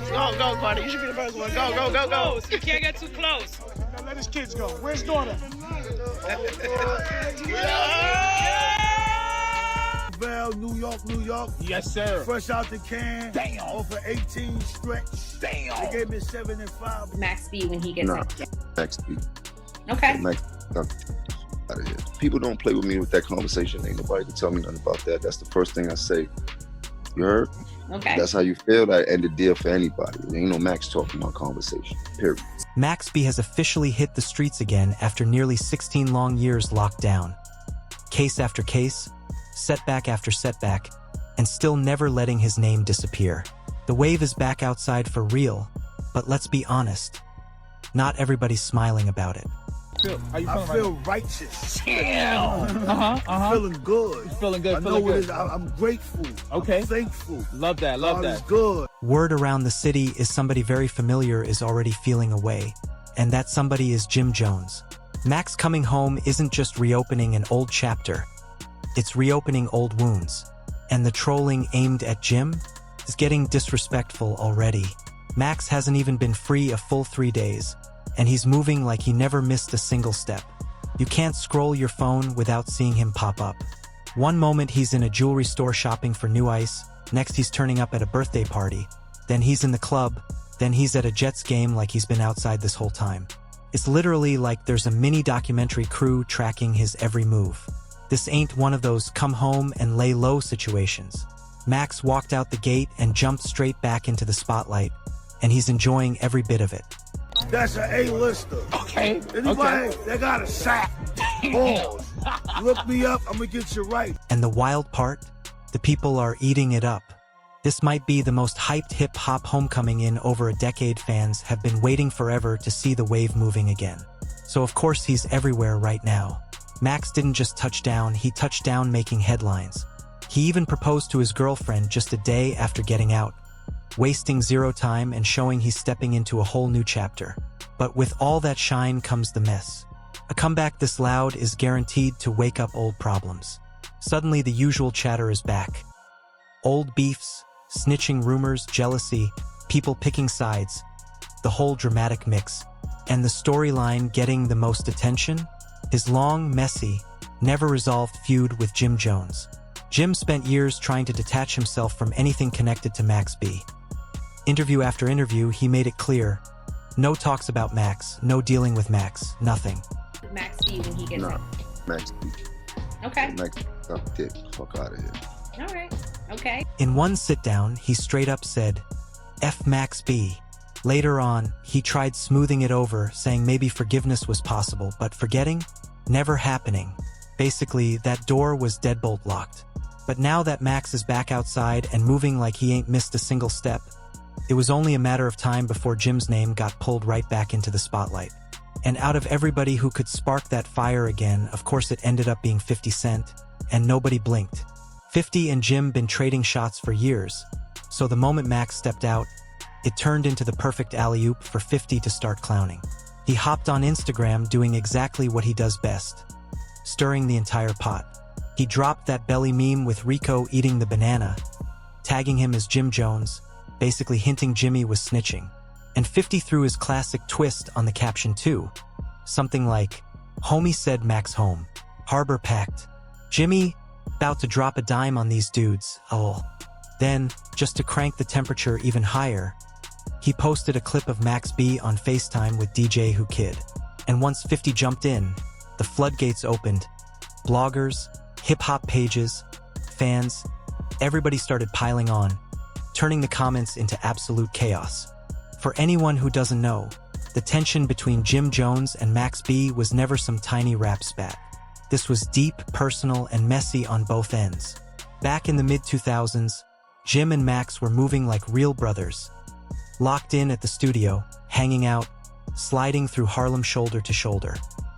Go, go, Carter. You should be the first one. Go, go, go, go. You can't get too close. Now let his kids go. Where's daughter? Val, New York, New York. Yes, sir. Fresh out the can. Damn. Over 18 stretch. Damn. They gave me 7 and 5. Max B when he gets Nah, it. Max B. Okay. Max, out of here. People don't play with me with that conversation. Ain't nobody can tell me nothing about that. That's the first thing I say. You heard? Okay. That's how you feel. That end the deal for anybody. There ain't no Max talking about conversation. Period. Max B has officially hit the streets again after nearly 16 long years locked down. Case after case, setback after setback, and still never letting his name disappear. The wave is back outside for real, but let's be honest, not everybody's smiling about it. How you feeling I feel righteous. Damn. Feeling good. Feeling good. I know Feeling what it good. is. I'm grateful. Okay. I'm thankful. Love that. Love God is that. good. Word around the city is somebody very familiar is already feeling away, and that somebody is Jim Jones. Max coming home isn't just reopening an old chapter, it's reopening old wounds. And the trolling aimed at Jim is getting disrespectful already. Max hasn't even been free a full 3 days, and he's moving like he never missed a single step. You can't scroll your phone without seeing him pop up. One moment he's in a jewelry store shopping for new ice, next he's turning up at a birthday party, then he's in the club, then he's at a Jets game like he's been outside this whole time. It's literally like there's a mini documentary crew tracking his every move. This ain't one of those come home and lay low situations. Max walked out the gate and jumped straight back into the spotlight, and he's enjoying every bit of it. That's an A-lister. Okay. Anybody that got a sack, balls, look me up, I'm gonna get you right. And the wild part? The people are eating it up. This might be the most hyped hip-hop homecoming in over a decade. Fans have been waiting forever to see the wave moving again. So of course he's everywhere right now. Max didn't just touch down, he touched down making headlines. He even proposed to his girlfriend just a day after getting out, wasting zero time and showing he's stepping into a whole new chapter. But with all that shine comes the mess. A comeback this loud is guaranteed to wake up old problems. Suddenly the usual chatter is back. Old beefs, snitching rumors, jealousy, people picking sides, the whole dramatic mix. And the storyline getting the most attention? His long, messy, never-resolved feud with Jim Jones. Jim spent years trying to detach himself from anything connected to Max B. Interview after interview, he made it clear. No talks about Max, no dealing with Max, nothing. Max B when he gets Nah, it. Max B. Okay. Max, stop dick. Fuck out of here. All right. Okay. In one sit-down, he straight up said, F Max B. Later on, he tried smoothing it over, saying maybe forgiveness was possible, but forgetting? Never happening. Basically, that door was deadbolt locked. But now that Max is back outside and moving like he ain't missed a single step, it was only a matter of time before Jim's name got pulled right back into the spotlight. And out of everybody who could spark that fire again, of course it ended up being 50 Cent, and nobody blinked. 50 and Jim been trading shots for years, so the moment Max stepped out, it turned into the perfect alley-oop for 50 to start clowning. He hopped on Instagram doing exactly what he does best, stirring the entire pot. He dropped that belly meme with Rico eating the banana, tagging him as Jim Jones, basically hinting Jimmy was snitching. And 50 threw his classic twist on the caption too. Something like, homie said Max home, harbor packed. Jimmy, about to drop a dime on these dudes, oh. Then, just to crank the temperature even higher, he posted a clip of Max B on FaceTime with DJ Who Kid. And once 50 jumped in, the floodgates opened. Bloggers, hip-hop pages, fans, everybody started piling on, turning the comments into absolute chaos. For anyone who doesn't know, the tension between Jim Jones and Max B was never some tiny rap spat. This was deep, personal, and messy on both ends. Back in the mid-2000s, Jim and Max were moving like real brothers, locked in at the studio, hanging out, sliding through Harlem shoulder to shoulder.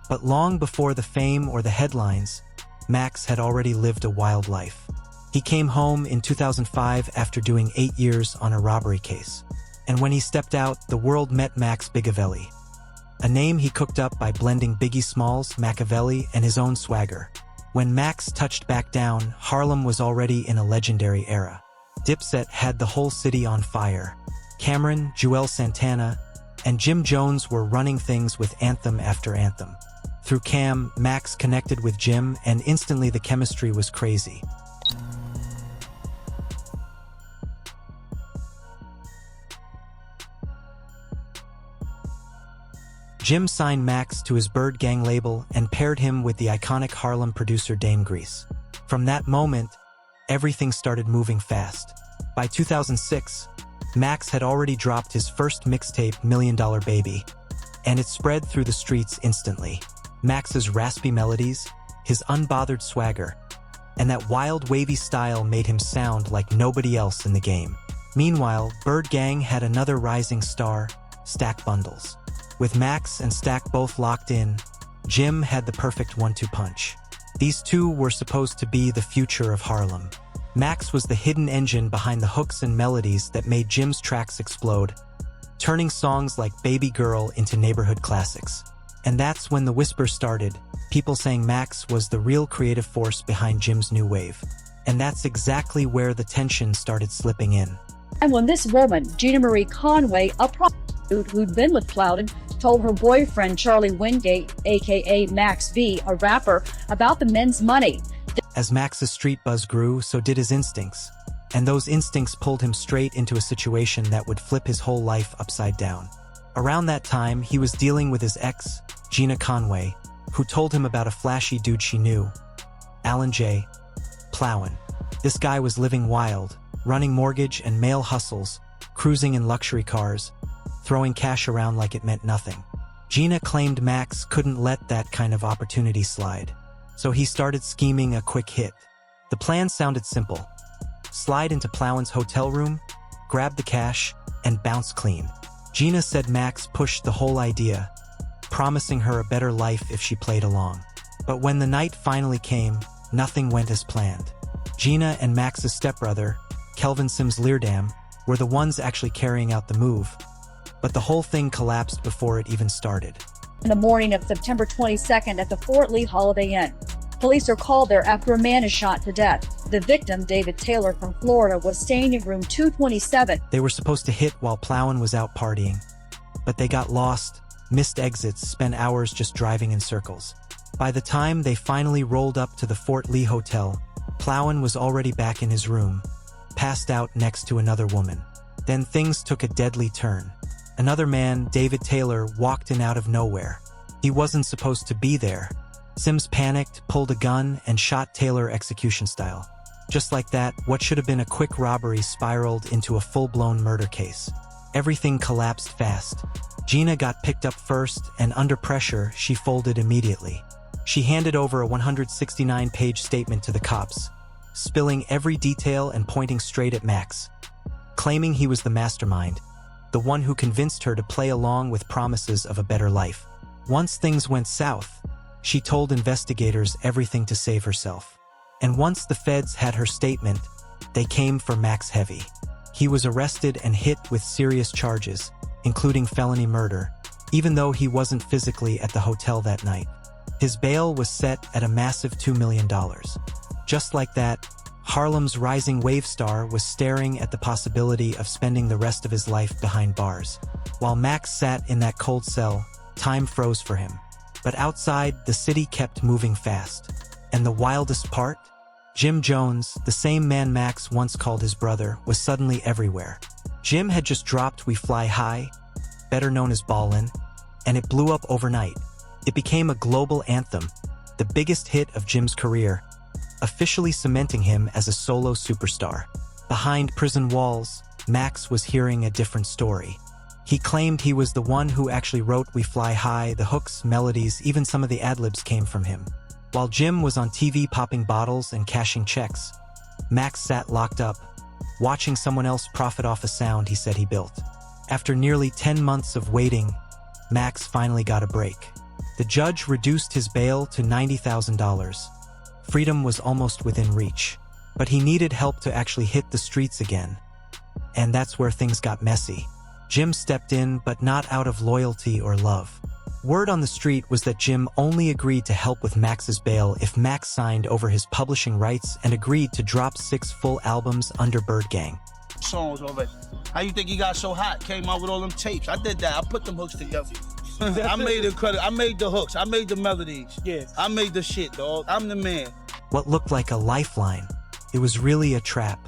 But long before the fame or the headlines, Max had already lived a wild life. He came home in 2005 after doing 8 years on a robbery case. And when he stepped out, the world met Max Bigavelli, a name he cooked up by blending Biggie Smalls, Machiavelli, and his own swagger. When Max touched back down, Harlem was already in a legendary era. Dipset had the whole city on fire. Cameron, Joel Santana, and Jim Jones were running things with anthem after anthem. Through Cam, Max connected with Jim, and instantly the chemistry was crazy. Jim signed Max to his Bird Gang label and paired him with the iconic Harlem producer Dame Grease. From that moment, everything started moving fast. By 2006, Max had already dropped his first mixtape, $1 Million Baby, and it spread through the streets instantly. Max's raspy melodies, his unbothered swagger, and that wild wavy style made him sound like nobody else in the game. Meanwhile, Bird Gang had another rising star, Stack Bundles. With Max and Stack both locked in, Jim had the perfect 1-2 punch. These two were supposed to be the future of Harlem. Max was the hidden engine behind the hooks and melodies that made Jim's tracks explode, turning songs like Baby Girl into neighborhood classics. And that's when the whispers started, people saying Max was the real creative force behind Jim's new wave. And that's exactly where the tension started slipping in. And when this woman, Gina Marie Conway, a prostitute who'd been with Plowden, told her boyfriend Charlie Wingate, aka Max V, a rapper, about the men's money. As Max's street buzz grew, so did his instincts. And those instincts pulled him straight into a situation that would flip his whole life upside down. Around that time, he was dealing with his ex, Gina Conway, who told him about a flashy dude she knew, Alan J. Plowin. This guy was living wild, running mortgage and mail hustles, cruising in luxury cars, throwing cash around like it meant nothing. Gina claimed Max couldn't let that kind of opportunity slide. So he started scheming a quick hit. The plan sounded simple. Slide into Plowin's hotel room, grab the cash, and bounce clean. Gina said Max pushed the whole idea, promising her a better life if she played along. But when the night finally came, nothing went as planned. Gina and Max's stepbrother, Kelvin Sims Leardam, were the ones actually carrying out the move. But the whole thing collapsed before it even started. In the morning of September 22nd at the Fort Lee Holiday Inn, police are called there after a man is shot to death. The victim, David Taylor from Florida, was staying in room 227. They were supposed to hit while Plowin was out partying, but they got lost, missed exits, spent hours just driving in circles. By the time they finally rolled up to the Fort Lee Hotel, Plowin was already back in his room, passed out next to another woman. Then things took a deadly turn. Another man, David Taylor, walked in out of nowhere. He wasn't supposed to be there. Sims panicked, pulled a gun, and shot Taylor execution style. Just like that, what should have been a quick robbery spiraled into a full-blown murder case. Everything collapsed fast. Gina got picked up first, and under pressure, she folded immediately. She handed over a 169-page statement to the cops, spilling every detail and pointing straight at Max, claiming he was the mastermind, the one who convinced her to play along with promises of a better life. Once things went south, she told investigators everything to save herself. And once the feds had her statement, they came for Max heavy. He was arrested and hit with serious charges, including felony murder, even though he wasn't physically at the hotel that night. His bail was set at a massive $2 million. Just like that, Harlem's rising wave star was staring at the possibility of spending the rest of his life behind bars. While Max sat in that cold cell, time froze for him. But outside, the city kept moving fast. And the wildest part? Jim Jones, the same man Max once called his brother, was suddenly everywhere. Jim had just dropped We Fly High, better known as Ballin', and it blew up overnight. It became a global anthem, the biggest hit of Jim's career, officially cementing him as a solo superstar. Behind prison walls, Max was hearing a different story. He claimed he was the one who actually wrote We Fly High, the hooks, melodies, even some of the ad-libs came from him. While Jim was on TV popping bottles and cashing checks, Max sat locked up, watching someone else profit off a sound he said he built. After nearly 10 months of waiting, Max finally got a break. The judge reduced his bail to $90,000. Freedom was almost within reach, but he needed help to actually hit the streets again. And that's where things got messy. Jim stepped in, but not out of loyalty or love. Word on the street was that Jim only agreed to help with Max's bail if Max signed over his publishing rights and agreed to drop 6 full albums under Bird Gang. songs already. How you think he got so hot? Came out with all them tapes. I did that. I put them hooks together. I made the credit. I made the hooks. I made the melodies. Yeah. I made the shit, dog. I'm the man. What looked like a lifeline. It was really a trap.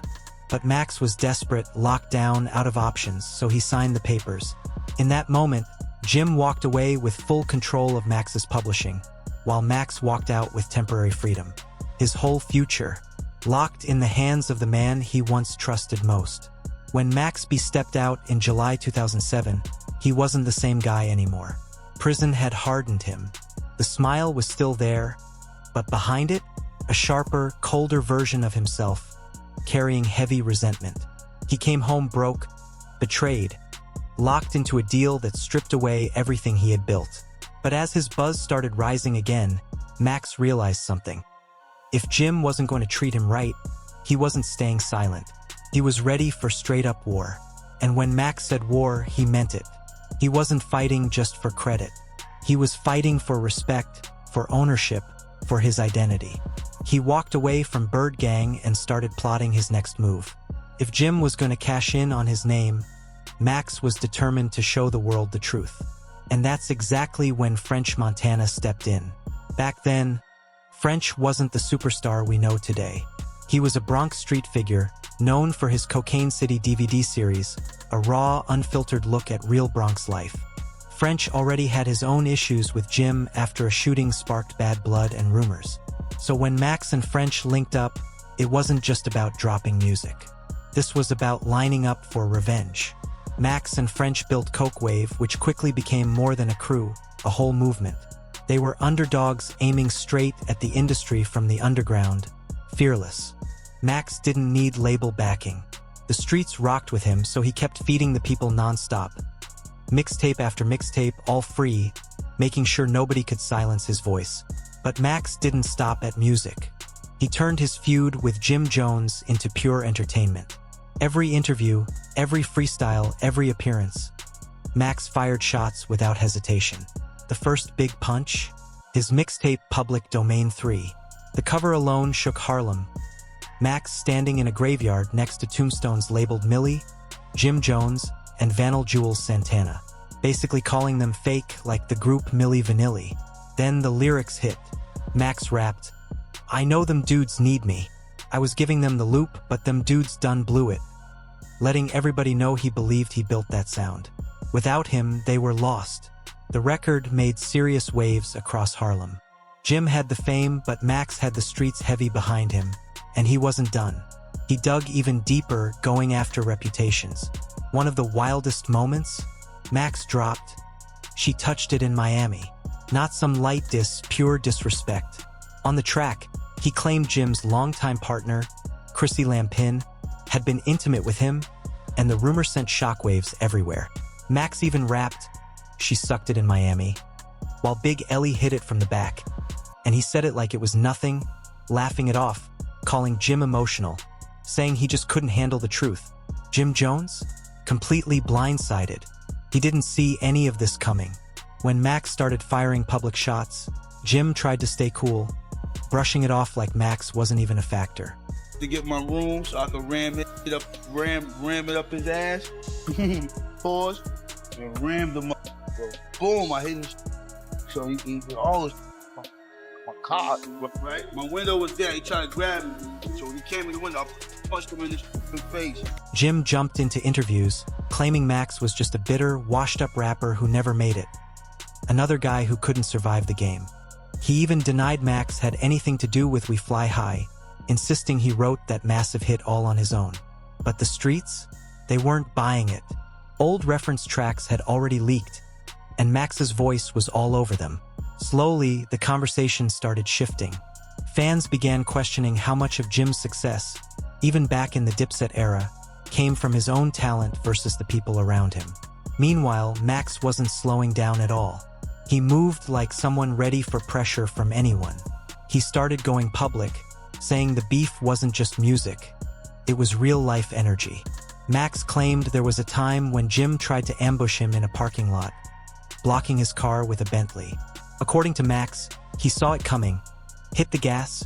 But Max was desperate, locked down, out of options, so he signed the papers. In that moment, Jim walked away with full control of Max's publishing, while Max walked out with temporary freedom. His whole future, locked in the hands of the man he once trusted most. When Max B stepped out in July 2007, he wasn't the same guy anymore. Prison had hardened him. The smile was still there, but behind it, a sharper, colder version of himself, carrying heavy resentment. He came home broke, betrayed, locked into a deal that stripped away everything he had built. But as his buzz started rising again, Max realized something. If Jim wasn't going to treat him right, he wasn't staying silent. He was ready for straight-up war. And when Max said war, he meant it. He wasn't fighting just for credit. He was fighting for respect, for ownership, for his identity. He walked away from Bird Gang and started plotting his next move. If Jim was going to cash in on his name, Max was determined to show the world the truth. And that's exactly when French Montana stepped in. Back then, French wasn't the superstar we know today. He was a Bronx street figure, known for his Cocaine City DVD series, a raw, unfiltered look at real Bronx life. French already had his own issues with Jim after a shooting sparked bad blood and rumors. So when Max and French linked up, it wasn't just about dropping music. This was about lining up for revenge. Max and French built Coke Wave, which quickly became more than a crew, a whole movement. They were underdogs aiming straight at the industry from the underground, fearless. Max didn't need label backing. The streets rocked with him, so he kept feeding the people non-stop. Mixtape after mixtape, all free, making sure nobody could silence his voice. But Max didn't stop at music. He turned his feud with Jim Jones into pure entertainment. Every interview, every freestyle, every appearance, Max fired shots without hesitation. The first big punch? His mixtape Public Domain 3. The cover alone shook Harlem. Max standing in a graveyard next to tombstones labeled Millie, Jim Jones, and Vanilla Jules Santana, basically calling them fake like the group Milli Vanilli. Then the lyrics hit. Max rapped, "I know them dudes need me. I was giving them the loop, but them dudes done blew it," letting everybody know he believed he built that sound. Without him, they were lost. The record made serious waves across Harlem. Jim had the fame, but Max had the streets heavy behind him, and he wasn't done. He dug even deeper, going after reputations. One of the wildest moments? Max dropped, "She touched it in Miami." Not some light diss, pure disrespect. On the track, he claimed Jim's longtime partner, Chrissy Lampin, had been intimate with him, and the rumor sent shockwaves everywhere. Max even rapped, "She sucked it in Miami," while Big Ellie hit it from the back. And he said it like it was nothing, laughing it off, calling Jim emotional, saying he just couldn't handle the truth. Jim Jones? Completely blindsided. He didn't see any of this coming. When Max started firing public shots, Jim tried to stay cool, brushing it off like Max wasn't even a factor. To get my room so I could ram it up his ass. Pause. And ram the motherfucker. Boom, I hit him. So he all his my car, right? My window was there, he tried to grab me. So when he came in the window, I punched him in his face. Jim jumped into interviews, claiming Max was just a bitter, washed-up rapper who never made it. Another guy who couldn't survive the game. He even denied Max had anything to do with We Fly High, insisting he wrote that massive hit all on his own. But the streets? They weren't buying it. Old reference tracks had already leaked, and Max's voice was all over them. Slowly, the conversation started shifting. Fans began questioning how much of Jim's success, even back in the Dipset era, came from his own talent versus the people around him. Meanwhile, Max wasn't slowing down at all. He moved like someone ready for pressure from anyone. He started going public, saying the beef wasn't just music, it was real-life energy. Max claimed there was a time when Jim tried to ambush him in a parking lot, blocking his car with a Bentley. According to Max, he saw it coming, hit the gas,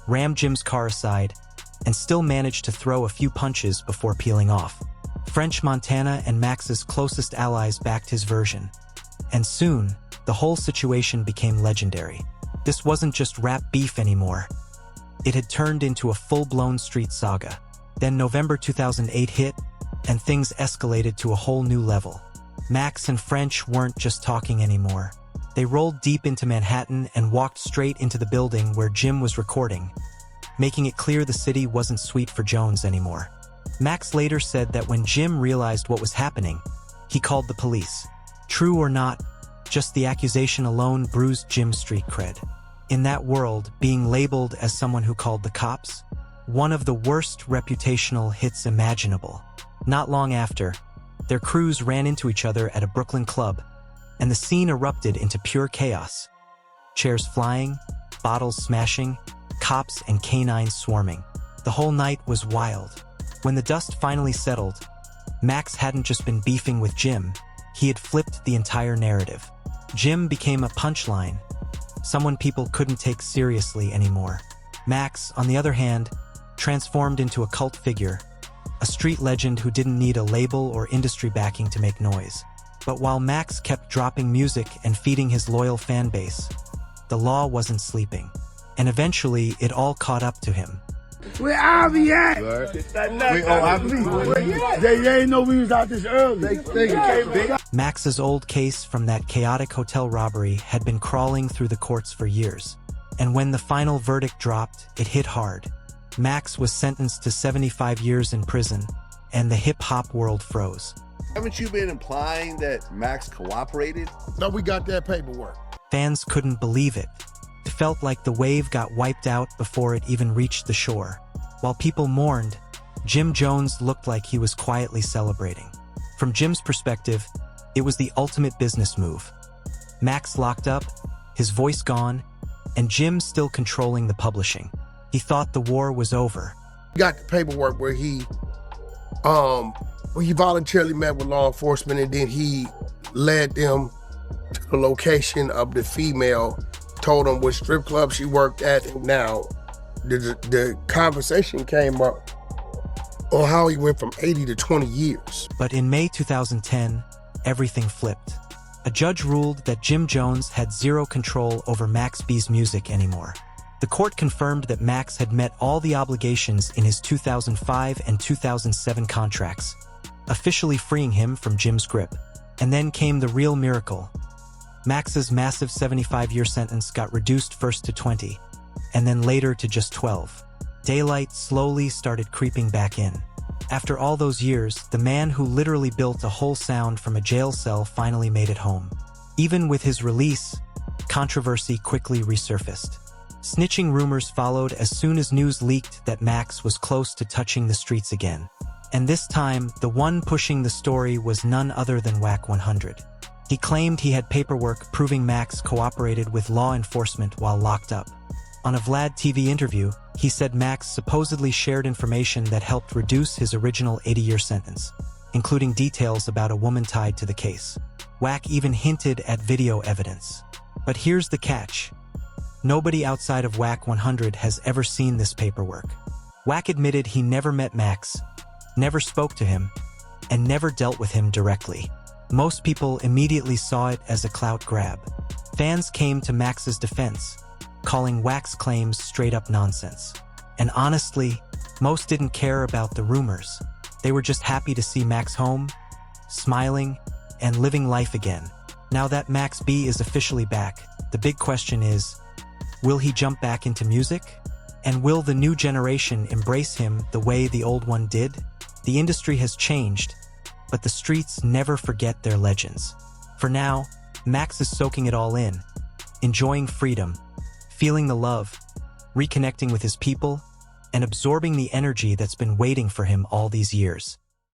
rammed Jim's car aside, and still managed to throw a few punches before peeling off. French Montana and Max's closest allies backed his version. And soon, the whole situation became legendary. This wasn't just rap beef anymore. It had turned into a full-blown street saga. Then November 2008 hit, and things escalated to a whole new level. Max and French weren't just talking anymore. They rolled deep into Manhattan and walked straight into the building where Jim was recording, making it clear the city wasn't sweet for Jones anymore. Max later said that when Jim realized what was happening, he called the police. True or not, just the accusation alone bruised Jim's street cred. In that world, being labeled as someone who called the cops, one of the worst reputational hits imaginable. Not long after, their crews ran into each other at a Brooklyn club, and the scene erupted into pure chaos. Chairs flying, bottles smashing, cops and canines swarming. The whole night was wild. When the dust finally settled, Max hadn't just been beefing with Jim, he had flipped the entire narrative. Jim became a punchline, someone people couldn't take seriously anymore. Max, on the other hand, transformed into a cult figure, a street legend who didn't need a label or industry backing to make noise. But while Max kept dropping music and feeding his loyal fan base, the law wasn't sleeping. And eventually, it all caught up to him. Where Ivy at? They ain't know we was out this early. Max's old case from that chaotic hotel robbery had been crawling through the courts for years. And when the final verdict dropped, it hit hard. Max was sentenced to 75 years in prison, and the hip-hop world froze. Haven't you been implying that Max cooperated? No, we got that paperwork. Fans couldn't believe it. It felt like the wave got wiped out before it even reached the shore. While people mourned, Jim Jones looked like he was quietly celebrating. From Jim's perspective, it was the ultimate business move. Max locked up, his voice gone, and Jim still controlling the publishing. He thought the war was over. We got the paperwork where he voluntarily met with law enforcement, and then he led them to the location of the female, told them what strip club she worked at, and now the conversation came up on how he went from 80 to 20 years. But in May 2010, everything flipped. A judge ruled that Jim Jones had zero control over Max B's music anymore. The court confirmed that Max had met all the obligations in his 2005 and 2007 contracts, officially freeing him from Jim's grip. And then came the real miracle. Max's massive 75-year sentence got reduced first to 20, and then later to just 12. Daylight slowly started creeping back in. After all those years, the man who literally built a whole sound from a jail cell finally made it home. Even with his release, controversy quickly resurfaced. Snitching rumors followed as soon as news leaked that Max was close to touching the streets again. And this time, the one pushing the story was none other than Wack 100. He claimed he had paperwork proving Max cooperated with law enforcement while locked up. On a Vlad TV interview, he said Max supposedly shared information that helped reduce his original 80-year sentence, including details about a woman tied to the case. Wack even hinted at video evidence. But here's the catch. Nobody outside of Wack 100 has ever seen this paperwork. Wack admitted he never met Max, never spoke to him, and never dealt with him directly. Most people immediately saw it as a clout grab. Fans came to Max's defense, calling Wack's claims straight-up nonsense. And honestly, most didn't care about the rumors. They were just happy to see Max home, smiling, and living life again. Now that Max B is officially back, the big question is, will he jump back into music? And will the new generation embrace him the way the old one did? The industry has changed, but the streets never forget their legends. For now, Max is soaking it all in, enjoying freedom, feeling the love, reconnecting with his people, and absorbing the energy that's been waiting for him all these years.